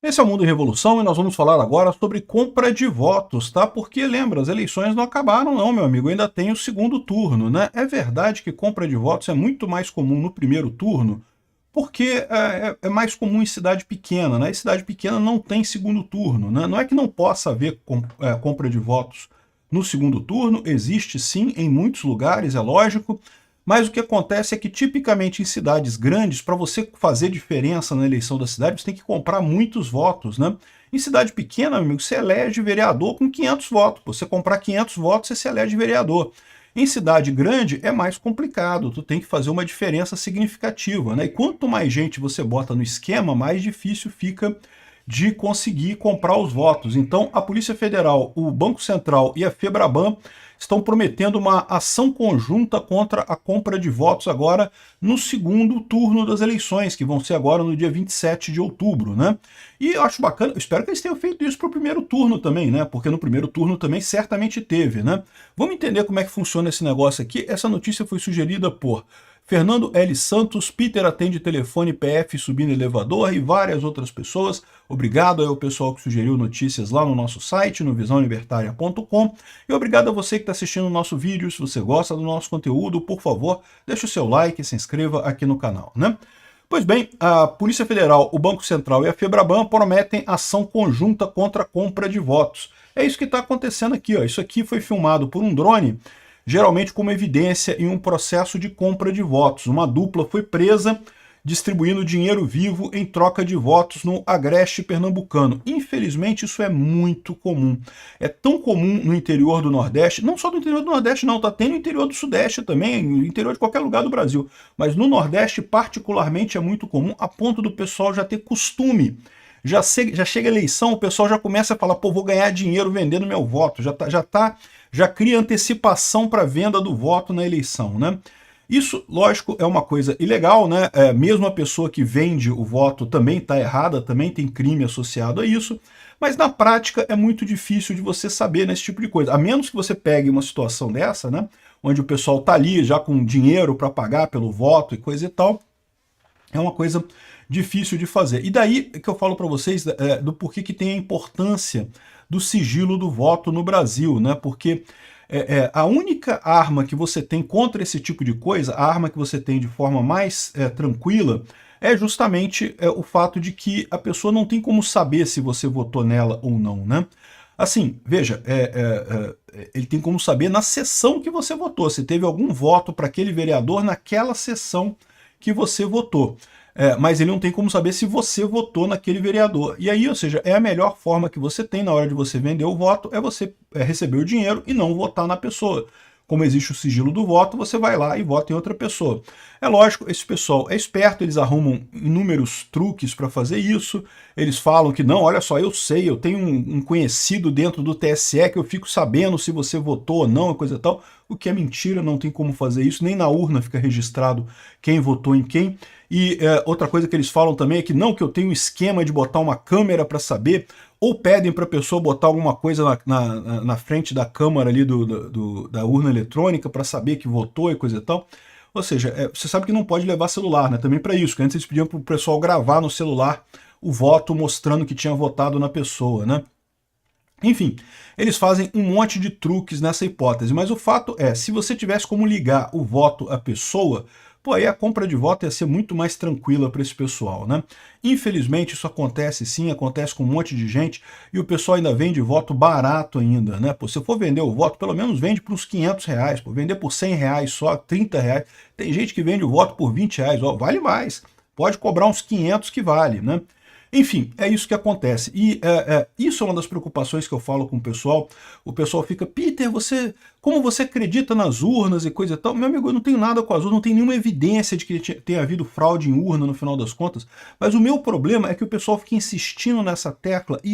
Esse é o Mundo em Revolução e nós vamos falar agora sobre compra de votos, tá? Porque lembra, as eleições não acabaram não, meu amigo, ainda tem o segundo turno, né? É verdade que compra de votos é muito mais comum no primeiro turno, porque é mais comum em cidade pequena, né? E cidade pequena não tem segundo turno, né? Não é que não possa haver compra de votos no segundo turno, existe sim em muitos lugares, é lógico, mas o que acontece é que, tipicamente, em cidades grandes, para você fazer diferença na eleição da cidade, você tem que comprar muitos votos, né? Em cidade pequena, meu amigo, você elege vereador com 500 votos. Você comprar 500 votos, você se elege vereador. Em cidade grande, é mais complicado. Tu tem que fazer uma diferença significativa, né? E quanto mais gente você bota no esquema, mais difícil fica de conseguir comprar os votos. Então, a Polícia Federal, o Banco Central e a Febraban estão prometendo uma ação conjunta contra a compra de votos agora no segundo turno das eleições, que vão ser agora no dia 27 de outubro, né? E eu acho bacana, eu espero que eles tenham feito isso para o primeiro turno também, né? Porque no primeiro turno também certamente teve, né? Vamos entender como é que funciona esse negócio aqui. Essa notícia foi sugerida por Fernando L. Santos, Peter atende telefone PF subindo elevador e várias outras pessoas. Obrigado ao pessoal que sugeriu notícias lá no nosso site, no visãolibertaria.com. E obrigado a você que está assistindo o nosso vídeo. Se você gosta do nosso conteúdo, por favor, deixe o seu like e se inscreva aqui no canal, né? Pois bem, a Polícia Federal, o Banco Central e a Febraban prometem ação conjunta contra a compra de votos. É isso que está acontecendo aqui, ó. Isso aqui foi filmado por um drone, geralmente como evidência em um processo de compra de votos. Uma dupla foi presa distribuindo dinheiro vivo em troca de votos no Agreste pernambucano. Infelizmente, isso é muito comum. É tão comum no interior do Nordeste, não só no interior do Nordeste não, tá? Tem no interior do Sudeste também, no interior de qualquer lugar do Brasil. Mas no Nordeste, particularmente, é muito comum, a ponto do pessoal já ter costume. Já chega a eleição, o pessoal já começa a falar, pô, vou ganhar dinheiro vendendo meu voto. Já cria antecipação para venda do voto na eleição, né? Isso, lógico, é uma coisa ilegal, né? Mesmo a pessoa que vende o voto também está errada, também tem crime associado a isso, mas na prática é muito difícil de você saber nesse tipo de coisa. A menos que você pegue uma situação dessa, né? Onde o pessoal está ali já com dinheiro para pagar pelo voto e coisa e tal, é uma coisa difícil de fazer. E daí que eu falo para vocês do porquê que tem a importância do sigilo do voto no Brasil, né? Porque a única arma que você tem contra esse tipo de coisa, a arma que você tem de forma mais tranquila, é justamente o fato de que a pessoa não tem como saber se você votou nela ou não, né? Assim, veja, ele tem como saber na sessão que você votou, se teve algum voto para aquele vereador naquela sessão que você votou. Mas ele não tem como saber se você votou naquele vereador. E aí, ou seja, é a melhor forma que você tem na hora de você vender o voto, é você receber o dinheiro e não votar na pessoa. Como existe o sigilo do voto, você vai lá e vota em outra pessoa. É lógico, esse pessoal é esperto, eles arrumam inúmeros truques para fazer isso. Eles falam que não, olha só, eu sei, eu tenho um conhecido dentro do TSE que eu fico sabendo se você votou ou não, coisa e tal. O que é mentira, não tem como fazer isso, nem na urna fica registrado quem votou em quem. E outra coisa que eles falam também é que não, que eu tenho um esquema de botar uma câmera para saber, ou pedem para a pessoa botar alguma coisa na frente da câmara ali da urna eletrônica para saber que votou e coisa e tal. Ou seja, você sabe que não pode levar celular, né? Também para isso, que antes eles pediam para o pessoal gravar no celular o voto mostrando que tinha votado na pessoa, né? Enfim, eles fazem um monte de truques nessa hipótese, mas o fato é, se você tivesse como ligar o voto à pessoa, pô, aí a compra de voto ia ser muito mais tranquila para esse pessoal, né? Infelizmente isso acontece sim, acontece com um monte de gente, e o pessoal ainda vende voto barato ainda, né? Pô, se for vender o voto, pelo menos vende por uns 500 reais, pô, vender por 100 reais só, 30 reais, tem gente que vende o voto por 20 reais, ó, vale mais, pode cobrar uns 500 que vale, né? Enfim, é isso que acontece. E isso é uma das preocupações que eu falo com o pessoal. O pessoal fica, Peter, como você acredita nas urnas e coisa e tal? Meu amigo, eu não tenho nada com as urnas, não tem nenhuma evidência de que tenha havido fraude em urna no final das contas. Mas o meu problema é que o pessoal fica insistindo nessa tecla e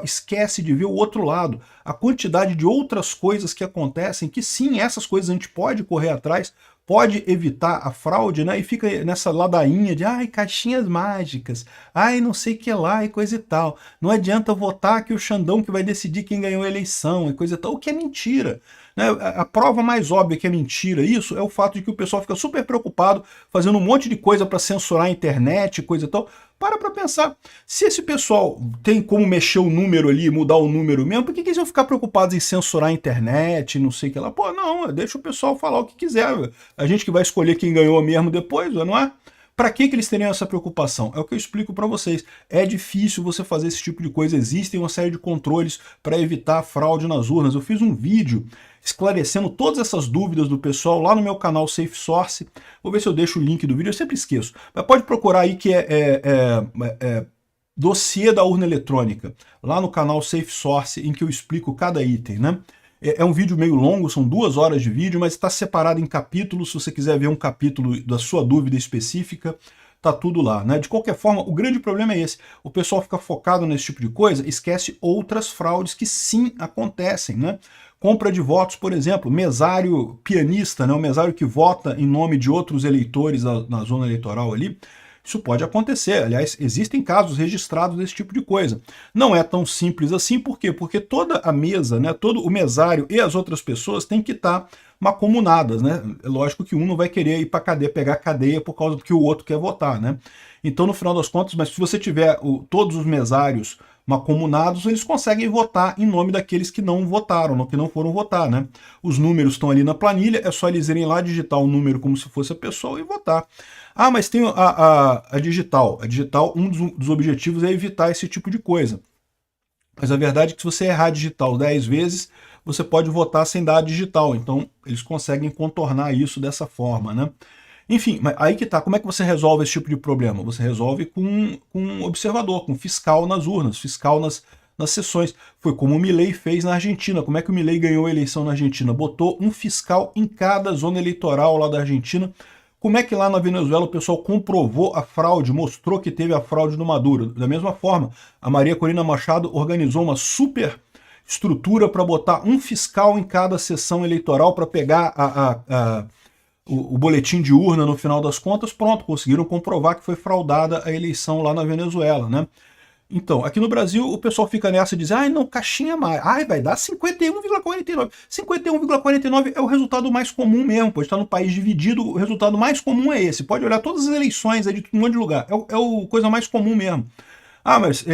esquece de ver o outro lado. A quantidade de outras coisas que acontecem, que sim, essas coisas a gente pode correr atrás, pode evitar a fraude, né? E fica nessa ladainha de, ai, caixinhas mágicas, ai, não sei o que lá e coisa e tal. Não adianta votar que o Xandão que vai decidir quem ganhou a eleição e coisa e tal, o que é mentira. né? A prova mais óbvia que é mentira isso é o fato de que o pessoal fica super preocupado fazendo um monte de coisa para censurar a internet, coisa e tal. Para pensar, se esse pessoal tem como mexer o número ali, mudar o número mesmo, por que eles vão ficar preocupados em censurar a internet, não sei o que lá? Pô, não, deixa o pessoal falar o que quiser. A gente que vai escolher quem ganhou mesmo depois, não é? Para que eles teriam essa preocupação? É o que eu explico para vocês. É difícil você fazer esse tipo de coisa. Existem uma série de controles para evitar fraude nas urnas. Eu fiz um vídeo esclarecendo todas essas dúvidas do pessoal lá no meu canal Safe Source. Vou ver se eu deixo o link do vídeo, eu sempre esqueço. Mas pode procurar aí que é dossiê da urna eletrônica, lá no canal Safe Source, em que eu explico cada item, né? É um vídeo meio longo, são 2 horas de vídeo, mas está separado em capítulos. Se você quiser ver um capítulo da sua dúvida específica, tá tudo lá, né? De qualquer forma, o grande problema é esse. O pessoal fica focado nesse tipo de coisa, esquece outras fraudes que sim acontecem, né? Compra de votos, por exemplo, mesário pianista, né? O mesário que vota em nome de outros eleitores na zona eleitoral ali. Isso pode acontecer, aliás, existem casos registrados desse tipo de coisa. Não é tão simples assim, por quê? Porque toda a mesa, né, todo o mesário e as outras pessoas têm que estar mancomunadas, né? É lógico que um não vai querer ir para cadeia, pegar cadeia por causa do que o outro quer votar, né? Então, no final das contas, mas se você tiver todos os mesários mancomunados, eles conseguem votar em nome daqueles que não votaram, que não foram votar, né? Os números estão ali na planilha, é só eles irem lá digitar o número como se fosse a pessoa e votar. Ah, mas tem a digital. A digital, um dos objetivos é evitar esse tipo de coisa. Mas a verdade é que se você errar a digital 10 vezes, você pode votar sem dar a digital. Então, eles conseguem contornar isso dessa forma, né? Enfim, mas aí que tá. Como é que você resolve esse tipo de problema? Você resolve com um observador, com um fiscal nas urnas, fiscal nas sessões. Foi como o Milei fez na Argentina. Como é que o Milei ganhou a eleição na Argentina? Botou um fiscal em cada zona eleitoral lá da Argentina. Como é que lá na Venezuela o pessoal comprovou a fraude, mostrou que teve a fraude do Maduro? Da mesma forma, a Maria Corina Machado organizou uma super estrutura para botar um fiscal em cada sessão eleitoral para pegar o boletim de urna no final das contas. Pronto, conseguiram comprovar que foi fraudada a eleição lá na Venezuela, né? Então, aqui no Brasil, o pessoal fica nessa e diz, ai não, caixinha mais, ai vai dar 51,49. 51,49 é o resultado mais comum mesmo, pode estar no país dividido, o resultado mais comum é esse. Pode olhar todas as eleições aí de um monte de lugar, é o coisa mais comum mesmo. Ah, mas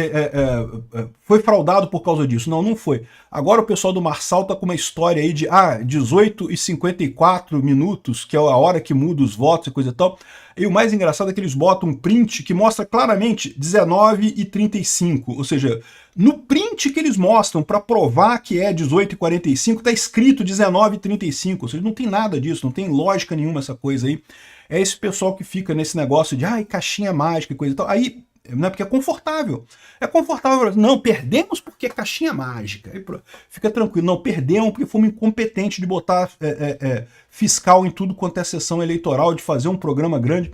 foi fraudado por causa disso. Não, não foi. Agora o pessoal do Marçal tá com uma história aí de 18h54 minutos, que é a hora que muda os votos e coisa e tal. E o mais engraçado é que eles botam um print que mostra claramente 19h35. Ou seja, no print que eles mostram para provar que é 18h45, tá escrito 19h35. Ou seja, não tem nada disso, não tem lógica nenhuma essa coisa aí. É esse pessoal que fica nesse negócio de caixinha mágica e coisa e tal. Aí, né, porque é confortável. É confortável. Não, perdemos porque é caixinha mágica. Aí, fica tranquilo. Não, perdemos porque fomos incompetentes de botar fiscal em tudo quanto é sessão eleitoral, de fazer um programa grande.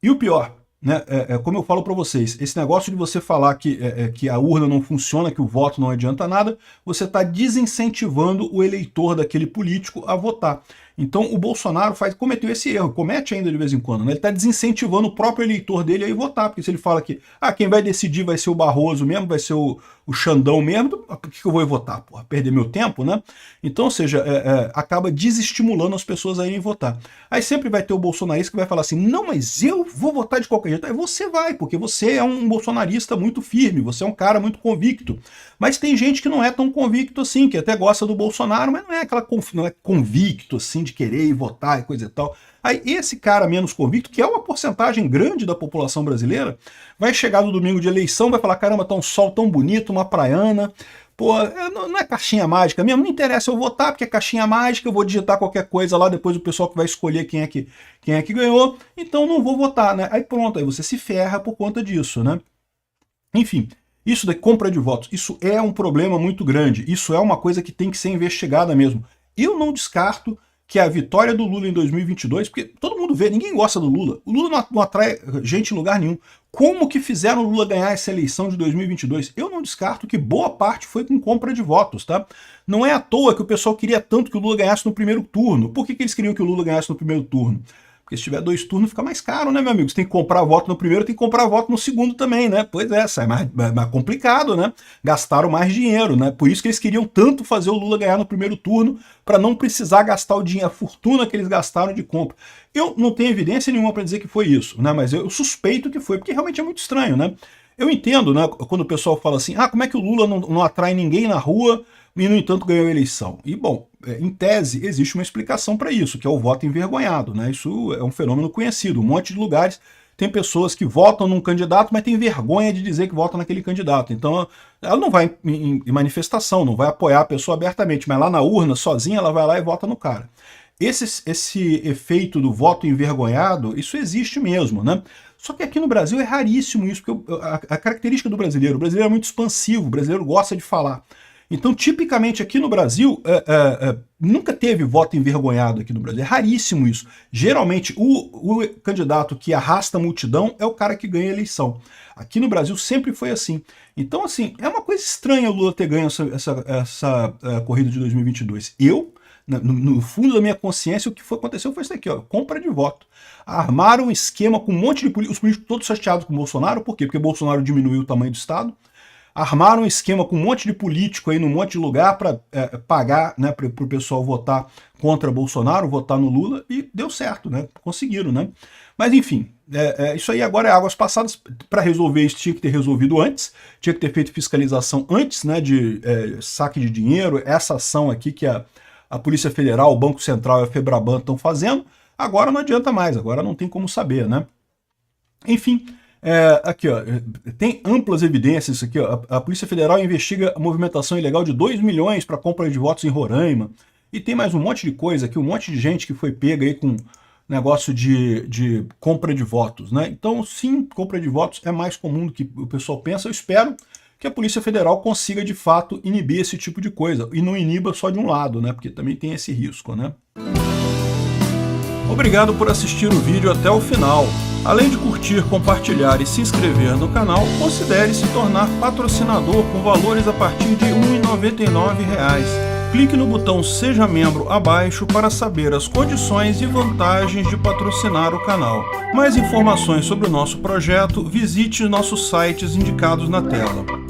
E o pior, né, como eu falo para vocês, esse negócio de você falar que a urna não funciona, que o voto não adianta nada, você está desincentivando o eleitor daquele político a votar. Então o Bolsonaro cometeu esse erro, comete ainda de vez em quando, né? Ele está desincentivando o próprio eleitor dele a ir votar, porque se ele fala que quem vai decidir vai ser o Barroso mesmo, vai ser o Xandão mesmo, por que eu vou ir votar? Porra, perder meu tempo, né? Então, ou seja, acaba desestimulando as pessoas a irem votar. Aí sempre vai ter o bolsonarista que vai falar assim, não, mas eu vou votar de qualquer jeito. Aí você vai, porque você é um bolsonarista muito firme, você é um cara muito convicto. Mas tem gente que não é tão convicto assim, que até gosta do Bolsonaro, mas não é convicto assim de querer ir votar e coisa e tal. Aí esse cara menos convicto, que é uma porcentagem grande da população brasileira, vai chegar no domingo de eleição, vai falar, caramba, tá um sol tão bonito, uma praiana, pô, não é caixinha mágica mesmo, não interessa eu votar, porque é caixinha mágica, eu vou digitar qualquer coisa lá, depois o pessoal que vai escolher quem é que ganhou, então não vou votar, né? Aí pronto, aí você se ferra por conta disso, né? Enfim, isso da compra de votos, isso é um problema muito grande, isso é uma coisa que tem que ser investigada mesmo. Eu não descarto que a vitória do Lula em 2022, porque todo mundo vê, ninguém gosta do Lula. O Lula não atrai gente em lugar nenhum. Como que fizeram o Lula ganhar essa eleição de 2022? Eu não descarto que boa parte foi com compra de votos, tá? Não é à toa que o pessoal queria tanto que o Lula ganhasse no primeiro turno. Por que eles queriam que o Lula ganhasse no primeiro turno? Porque se tiver 2 turnos fica mais caro, né, meu amigo? Você tem que comprar voto no primeiro, tem que comprar voto no segundo também, né? Pois é, sai mais complicado, né? Gastaram mais dinheiro, né? Por isso que eles queriam tanto fazer o Lula ganhar no primeiro turno, para não precisar gastar o dinheiro, a fortuna que eles gastaram de compra. Eu não tenho evidência nenhuma para dizer que foi isso, né? Mas eu suspeito que foi, porque realmente é muito estranho, né? Eu entendo, né, quando o pessoal fala assim, como é que o Lula não atrai ninguém na rua e, no entanto, ganhou a eleição? E, bom, em tese, existe uma explicação para isso, que é o voto envergonhado, né? Isso é um fenômeno conhecido. Um monte de lugares tem pessoas que votam num candidato, mas tem vergonha de dizer que votam naquele candidato. Então, ela não vai em manifestação, não vai apoiar a pessoa abertamente, mas lá na urna, sozinha, ela vai lá e vota no cara. Esse efeito do voto envergonhado, isso existe mesmo, né? Só que aqui no Brasil é raríssimo isso, porque a característica do brasileiro, o brasileiro é muito expansivo, o brasileiro gosta de falar. Então, tipicamente aqui no Brasil, nunca teve voto envergonhado aqui no Brasil, é raríssimo isso. Geralmente, o candidato que arrasta a multidão é o cara que ganha a eleição. Aqui no Brasil sempre foi assim. Então, assim, é uma coisa estranha o Lula ter ganho essa corrida de 2022. No fundo da minha consciência, o que aconteceu foi isso aqui, ó, compra de voto. Armaram um esquema com um monte de políticos, os políticos todos chateados com o Bolsonaro, por quê? Porque o Bolsonaro diminuiu o tamanho do Estado. Armaram um esquema com um monte de político aí num monte de lugar para pagar, né, para o pessoal votar contra Bolsonaro, votar no Lula, e deu certo, né? Conseguiram, né? Mas enfim, isso aí agora é águas passadas. Para resolver isso tinha que ter resolvido antes, tinha que ter feito fiscalização antes, né, de saque de dinheiro, essa ação aqui que a Polícia Federal, o Banco Central e a Febraban estão fazendo. Agora não adianta mais, agora não tem como saber, né? Enfim, aqui, ó, tem amplas evidências isso aqui, ó. A Polícia Federal investiga a movimentação ilegal de 2 milhões para compra de votos em Roraima. E tem mais um monte de coisa aqui, um monte de gente que foi pega aí com negócio de compra de votos, né? Então, sim, compra de votos é mais comum do que o pessoal pensa. Eu espero que a Polícia Federal consiga, de fato, inibir esse tipo de coisa. E não iniba só de um lado, né? Porque também tem esse risco, né? Obrigado por assistir o vídeo até o final. Além de curtir, compartilhar e se inscrever no canal, considere se tornar patrocinador com valores a partir de R$ 1,99. Clique no botão Seja Membro abaixo para saber as condições e vantagens de patrocinar o canal. Mais informações sobre o nosso projeto, visite nossos sites indicados na tela.